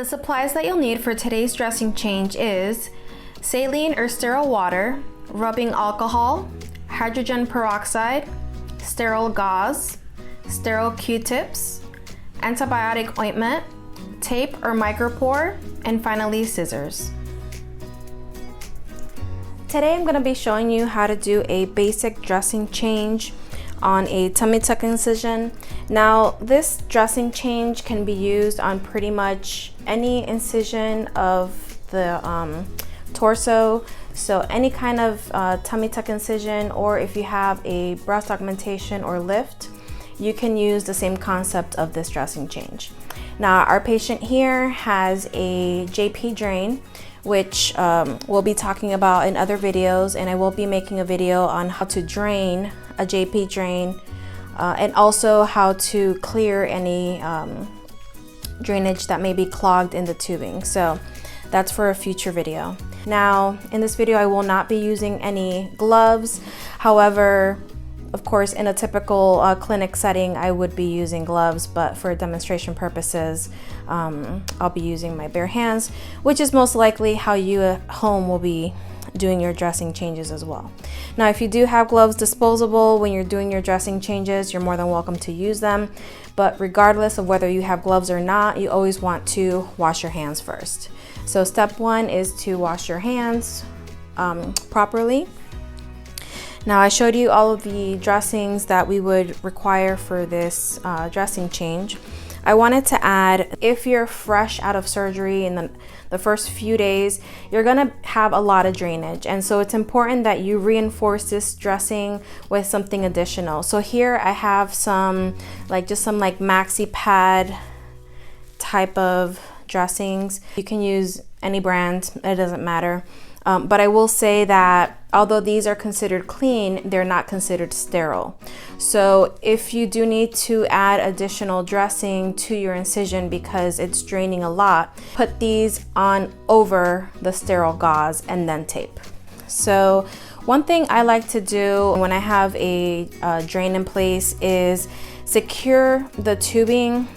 The supplies that you'll need for today's dressing change is saline or sterile water, rubbing alcohol, hydrogen peroxide, sterile gauze, sterile Q-tips, antibiotic ointment, tape or micropore, and finally scissors. Today I'm going to be showing you how to do a basic dressing change on a tummy tuck incision. Now this dressing change can be used on pretty much any incision of the torso, so any kind of tummy tuck incision, or if you have a breast augmentation or lift, you can use the same concept of this dressing change. Now our patient here has a JP drain, which we'll be talking about in other videos, and I will be making a video on how to drain a JP drain and also how to clear any drainage that may be clogged in the tubing. So that's for a future video. Now in this video I will not be using any gloves. However, of course, in a typical clinic setting, I would be using gloves, but for demonstration purposes, I'll be using my bare hands, which is most likely how you at home will be doing your dressing changes as well. Now, if you do have gloves disposable when you're doing your dressing changes, you're more than welcome to use them. But regardless of whether you have gloves or not, you always want to wash your hands first. So step one is to wash your hands properly. Now I showed you all of the dressings that we would require for this dressing change. I wanted to add, if you're fresh out of surgery in the first few days, you're gonna have a lot of drainage. And so it's important that you reinforce this dressing with something additional. So here I have some maxi pad type of dressings. You can use any brand, it doesn't matter. But I will say that although these are considered clean, they're not considered sterile. So if you do need to add additional dressing to your incision because it's draining a lot, put these on over the sterile gauze and then tape. So one thing I like to do when I have a drain in place is secure the tubing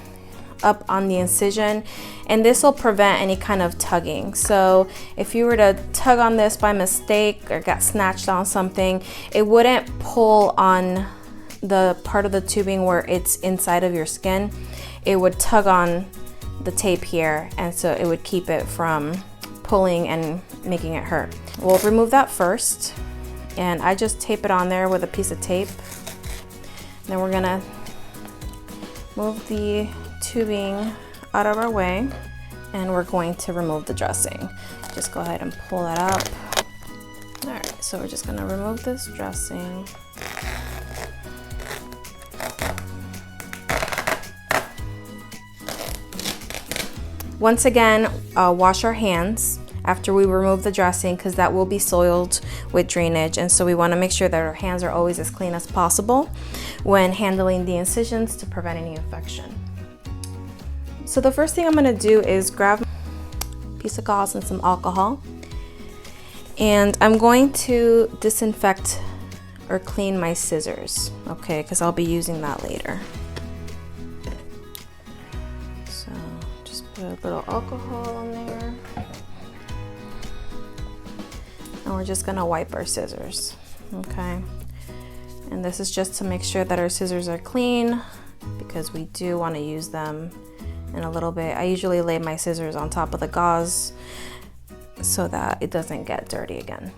up on the incision, and this will prevent any kind of tugging. So if you were to tug on this by mistake or got snatched on something, it wouldn't pull on the part of the tubing where it's inside of your skin. It would tug on the tape here, and so it would keep it from pulling and making it hurt. We'll remove that first, and I just tape it on there with a piece of tape. Then we're gonna move the tubing out of our way, and we're going to remove the dressing. Just go ahead and pull that up. All right, so we're just gonna remove this dressing. Once again, wash our hands after we remove the dressing, because that will be soiled with drainage, and so we want to make sure that our hands are always as clean as possible when handling the incisions to prevent any infection. So the first thing I'm going to do is grab a piece of gauze and some alcohol, and I'm going to disinfect or clean my scissors, okay, because I'll be using that later. So just put a little alcohol on there, and we're just going to wipe our scissors, okay? And this is just to make sure that our scissors are clean, because we do want to use them in a little bit. I usually lay my scissors on top of the gauze so that it doesn't get dirty again.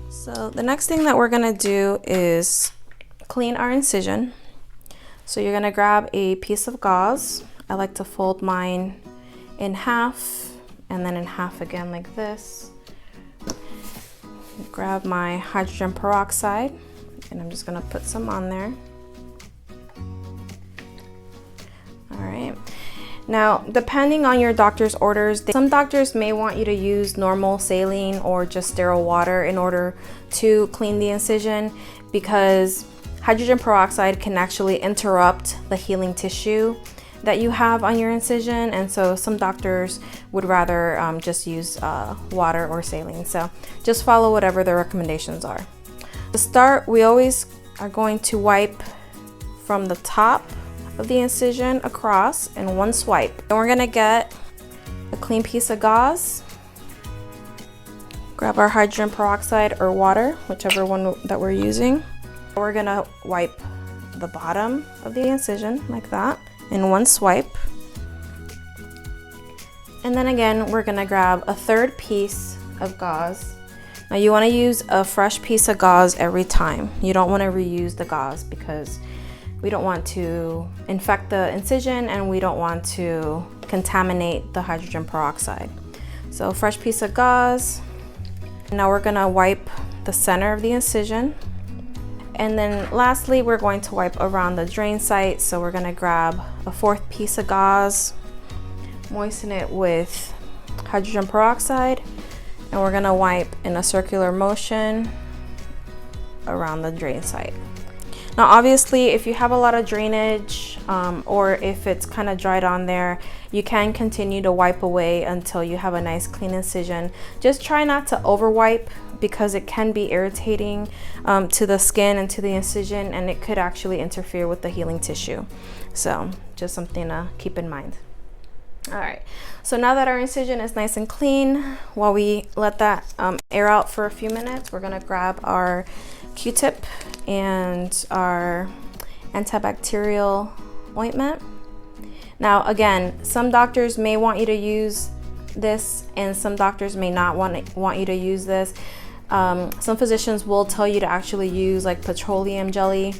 So the next thing that we're gonna do is clean our incision. So you're gonna grab a piece of gauze. I like to fold mine in half and then in half again like this. Grab my hydrogen peroxide, and I'm just gonna put some on there. All right. Now, depending on your doctor's orders, some doctors may want you to use normal saline or just sterile water in order to clean the incision, because hydrogen peroxide can actually interrupt the healing tissue that you have on your incision, and so some doctors would rather just use water or saline. So just follow whatever the recommendations are. To start, we always are going to wipe from the top of the incision across in one swipe. And we're gonna get a clean piece of gauze. Grab our hydrogen peroxide or water, whichever one that we're using. We're gonna wipe the bottom of the incision like that in one swipe. And then again, we're gonna grab a third piece of gauze. Now you wanna use a fresh piece of gauze every time. You don't wanna reuse the gauze because we don't want to infect the incision and we don't want to contaminate the hydrogen peroxide. So fresh piece of gauze. Now we're gonna wipe the center of the incision. And then lastly, we're going to wipe around the drain site. So we're gonna grab a fourth piece of gauze, moisten it with hydrogen peroxide, and we're gonna wipe in a circular motion around the drain site. Now obviously, if you have a lot of drainage or if it's kind of dried on there, you can continue to wipe away until you have a nice clean incision. Just try not to over wipe because it can be irritating to the skin and to the incision, and it could actually interfere with the healing tissue. So just something to keep in mind. All right, so now that our incision is nice and clean, while we let that air out for a few minutes, we're gonna grab our Q-tip and our antibacterial ointment. Now again, some doctors may want you to use this and some doctors may not want you to use this. Some physicians will tell you to actually use like petroleum jelly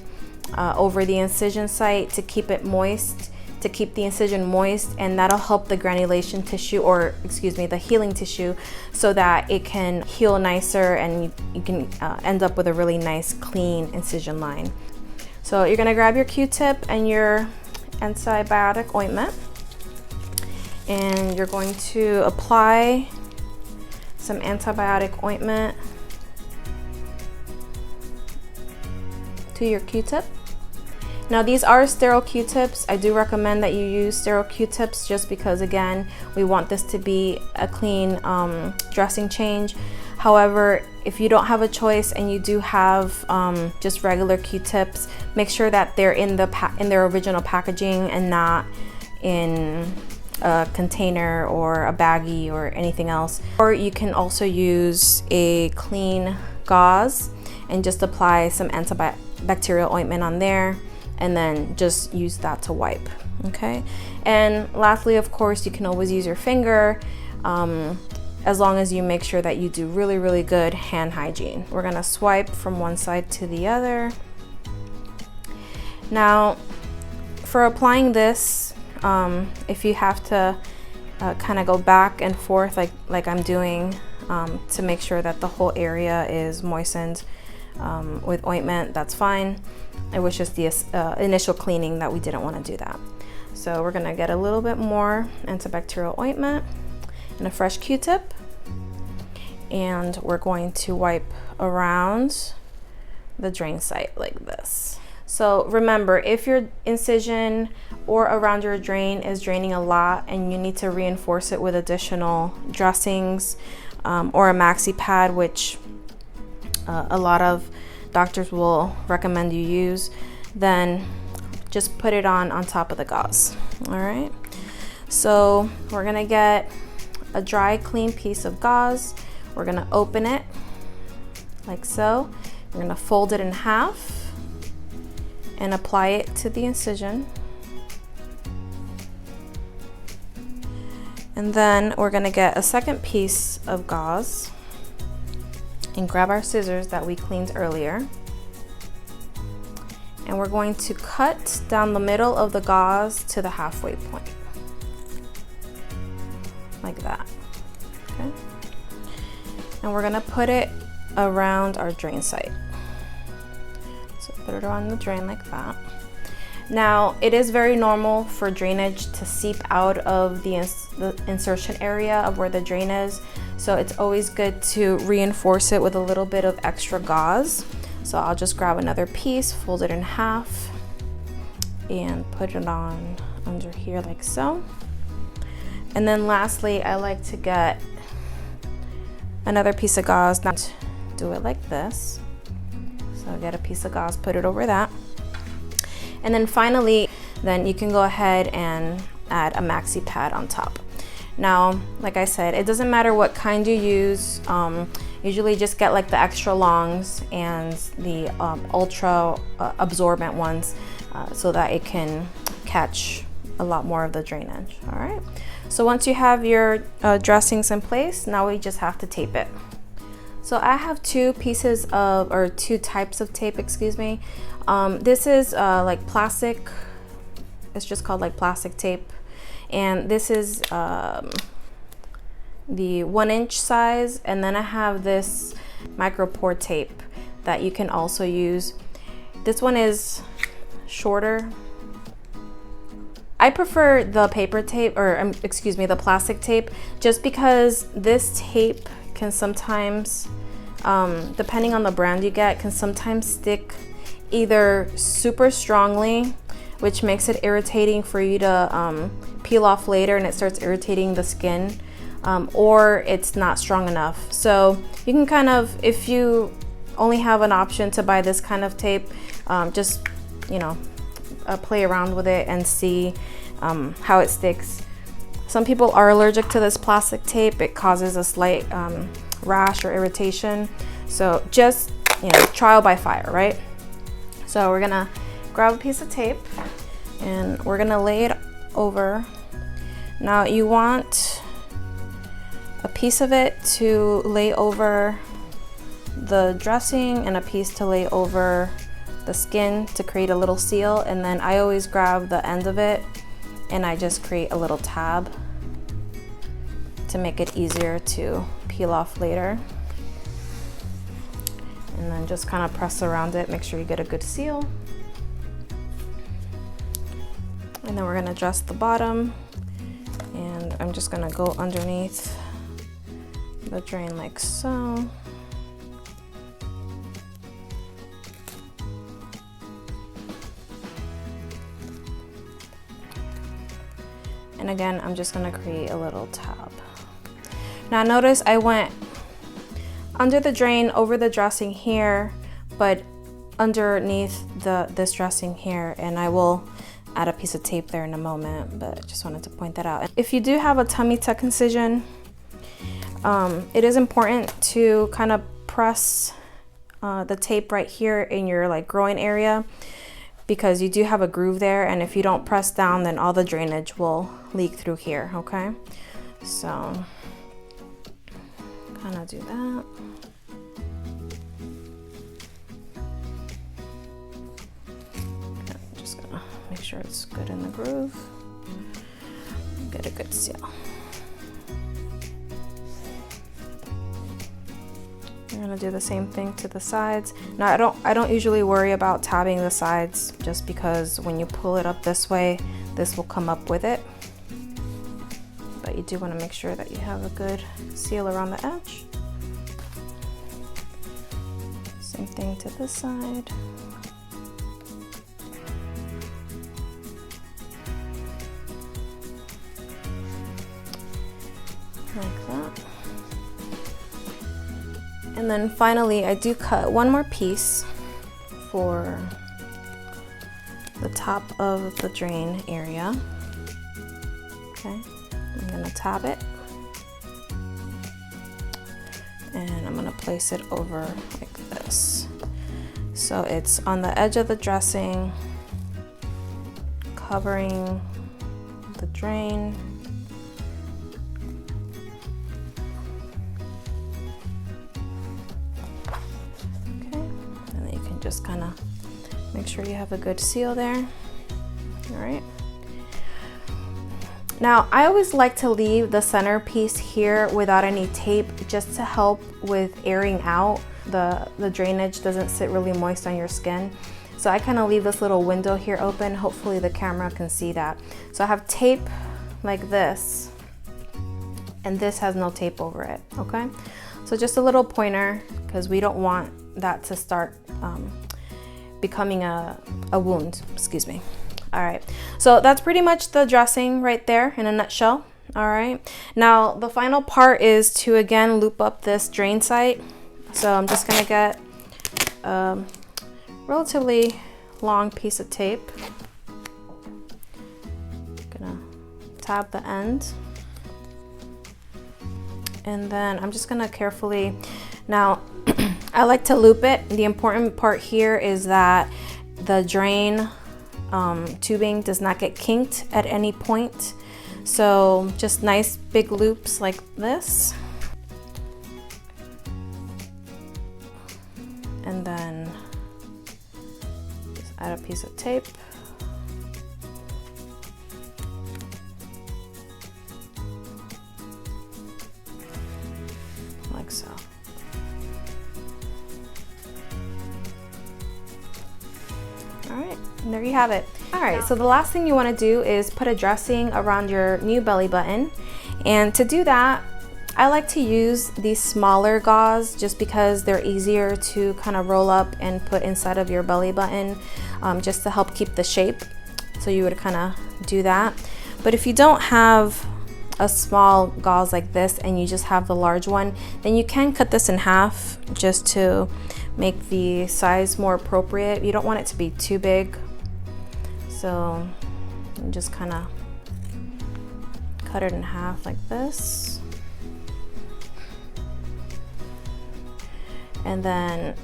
over the incision site to keep it moist, to keep the incision moist, and that'll help the granulation tissue, or excuse me, the healing tissue, so that it can heal nicer and you can end up with a really nice clean incision line. So you're gonna grab your Q-tip and your antibiotic ointment, and you're going to apply some antibiotic ointment to your Q-tip. Now these are sterile Q-tips. I do recommend that you use sterile Q-tips just because, again, we want this to be a clean dressing change. However, if you don't have a choice and you do have just regular Q-tips, make sure that they're in their original packaging and not in a container or a baggie or anything else. Or you can also use a clean gauze and just apply some antibacterial ointment on there, and then just use that to wipe, okay? And lastly, of course, you can always use your finger as long as you make sure that you do really, really good hand hygiene. We're gonna swipe from one side to the other. Now, for applying this, if you have to kind of go back and forth like I'm doing to make sure that the whole area is moistened with ointment, that's fine. It was just the initial cleaning that we didn't want to do that. So we're gonna get a little bit more antibacterial ointment and a fresh Q-tip, and we're going to wipe around the drain site like this. So remember, if your incision or around your drain is draining a lot and you need to reinforce it with additional dressings or a maxi pad, which a lot of doctors will recommend you use, then just put it on top of the gauze. All right, so we're gonna get a dry, clean piece of gauze. We're gonna open it like so. We're gonna fold it in half and apply it to the incision. And then we're gonna get a second piece of gauze and grab our scissors that we cleaned earlier. And we're going to cut down the middle of the gauze to the halfway point, like that, okay? And we're gonna put it around our drain site. So put it on the drain like that. Now, it is very normal for drainage to seep out of the insertion area of where the drain is. So it's always good to reinforce it with a little bit of extra gauze. So I'll just grab another piece, fold it in half, and put it on under here like so. And then lastly, I like to get another piece of gauze, not do it like this. So get a piece of gauze, put it over that. And then finally, then you can go ahead and add a maxi pad on top. Now, like I said, it doesn't matter what kind you use. Usually just get like the extra longs and the ultra absorbent ones so that it can catch a lot more of the drainage. All right, so once you have your dressings in place, now we just have to tape it. So I have two types of tape, excuse me. This is like plastic, it's just called like plastic tape. And this is the 1-inch size. And then I have this micro pore tape that you can also use. This one is shorter. I prefer the paper tape, or excuse me, the plastic tape, just because this tape can sometimes, depending on the brand you get, can sometimes stick either super strongly, which makes it irritating for you to peel off later and it starts irritating the skin, or it's not strong enough. So you can kind of, if you only have an option to buy this kind of tape, just, you know, play around with it and see how it sticks. Some people are allergic to this plastic tape. It causes a slight rash or irritation. So just, you know, trial by fire, right? So we're gonna grab a piece of tape and we're gonna lay it over. Now you want a piece of it to lay over the dressing and a piece to lay over the skin to create a little seal, and then I always grab the end of it and I just create a little tab to make it easier to peel off later. And then just kind of press around it, make sure you get a good seal. And then we're gonna dress the bottom, and I'm just gonna go underneath the drain like so. And again, I'm just gonna create a little tab. Now notice I went under the drain, over the dressing here, but underneath this dressing here, and I will add a piece of tape there in a moment, but I just wanted to point that out. If you do have a tummy tuck incision, it is important to kind of press the tape right here in your like groin area, because you do have a groove there, and if you don't press down, then all the drainage will leak through here, okay? So kind of do that. I'm just gonna make sure it's good in the groove. Get a good seal. I'm gonna do the same thing to the sides. Now I don't usually worry about tabbing the sides, just because when you pull it up this way, this will come up with it. But you do want to make sure that you have a good seal around the edge. Same thing to this side. Like that. And then finally, I do cut one more piece for the top of the drain area. Okay, I'm gonna tab it, and I'm gonna place it over like this. So it's on the edge of the dressing, covering the drain. Just kind of make sure you have a good seal there. All right. Now, I always like to leave the center piece here without any tape, just to help with airing out. The drainage doesn't sit really moist on your skin. So I kind of leave this little window here open. Hopefully the camera can see that. So I have tape like this, and this has no tape over it, okay? So just a little pointer, because we don't want that to start becoming a wound, excuse me. All right, so that's pretty much the dressing right there in a nutshell. All right, now the final part is to again loop up this drain site. So I'm just gonna get a relatively long piece of tape. Gonna tab the end. And then I'm just gonna carefully, now I like to loop it. The important part here is that the drain tubing does not get kinked at any point. So just nice big loops like this. And then just add a piece of tape. Like so. All right, and there you have it. All right, so the last thing you want to do is put a dressing around your new belly button. And to do that, I like to use these smaller gauze just because they're easier to kind of roll up and put inside of your belly button, just to help keep the shape. So you would kind of do that. But if you don't have a small gauze like this and you just have the large one, then you can cut this in half just to make the size more appropriate. You don't want it to be too big, so you just kind of cut it in half like this. And then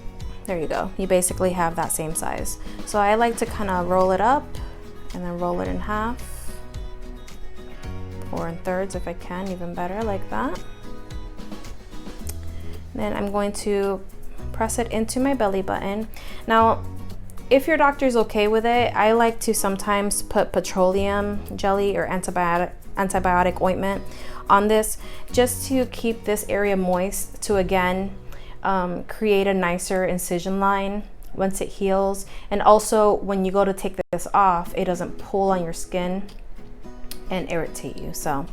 there you go, you basically have that same size. So I like to kind of roll it up and then roll it in half, or in thirds if I can, even better, like that. Then I'm going to press it into my belly button. Now, if your doctor's okay with it, I like to sometimes put petroleum jelly or antibiotic ointment on this, just to keep this area moist, to again create a nicer incision line once it heals. And also when you go to take this off, it doesn't pull on your skin and irritate you. So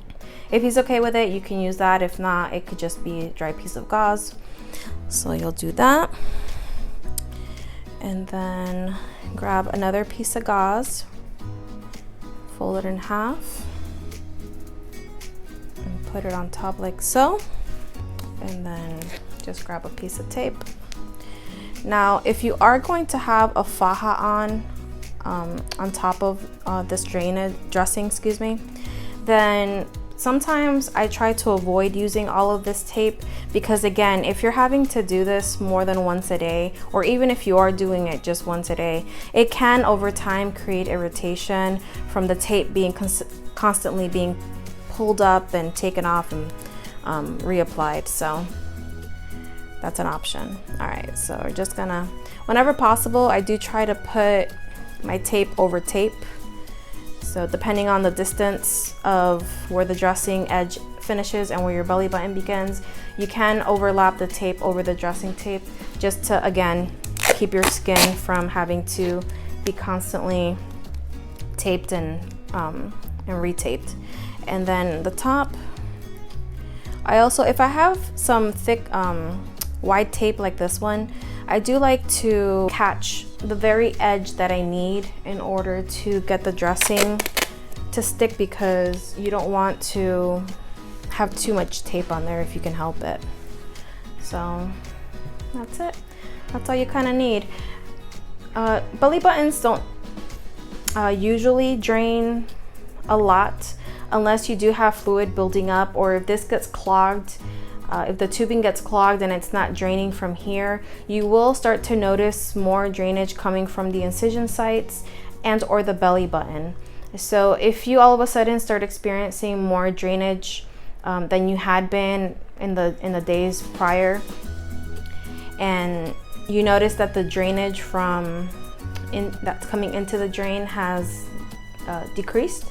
if he's okay with it, you can use that. If not, it could just be a dry piece of gauze. So you'll do that, and then grab another piece of gauze, fold it in half, and put it on top like so, and then just grab a piece of tape. Now, if you are going to have a faja on top of this dressing, excuse me, then sometimes I try to avoid using all of this tape, because again, if you're having to do this more than once a day, or even if you are doing it just once a day, it can over time create irritation from the tape being constantly being pulled up and taken off and reapplied. So that's an option. All right, so we're just gonna, whenever possible, I do try to put my tape over tape. So depending on the distance of where the dressing edge finishes and where your belly button begins, you can overlap the tape over the dressing tape, just to again keep your skin from having to be constantly taped and retaped. And then the top, I also, if I have some thick wide tape like this one, I do like to catch the very edge that I need in order to get the dressing to stick, because you don't want to have too much tape on there if you can help it. So that's it. That's all you kind of need. Belly buttons don't usually drain a lot unless you do have fluid building up, or if this gets clogged. If the tubing gets clogged and it's not draining from here, you will start to notice more drainage coming from the incision sites and or the belly button. So if you all of a sudden start experiencing more drainage than you had been in the days prior, and you notice that the drainage that's coming into the drain has decreased,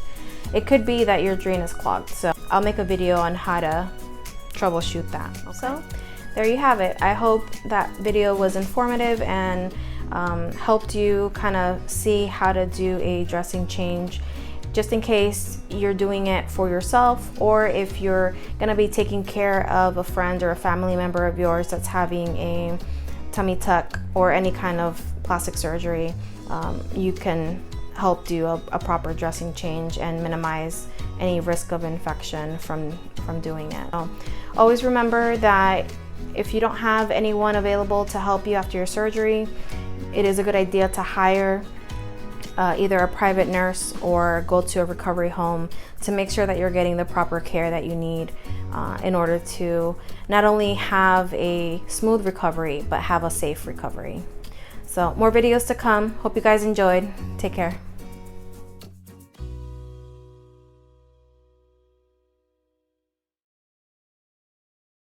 it could be that your drain is clogged. So I'll make a video on how to troubleshoot that. Okay. So there you have it. I hope that video was informative and helped you kind of see how to do a dressing change, just in case you're doing it for yourself, or if you're gonna be taking care of a friend or a family member of yours that's having a tummy tuck or any kind of plastic surgery. You can help do a proper dressing change and minimize any risk of infection from doing it. So, always remember that if you don't have anyone available to help you after your surgery, it is a good idea to hire either a private nurse or go to a recovery home to make sure that you're getting the proper care that you need in order to not only have a smooth recovery, but have a safe recovery. So more videos to come. Hope you guys enjoyed. Take care.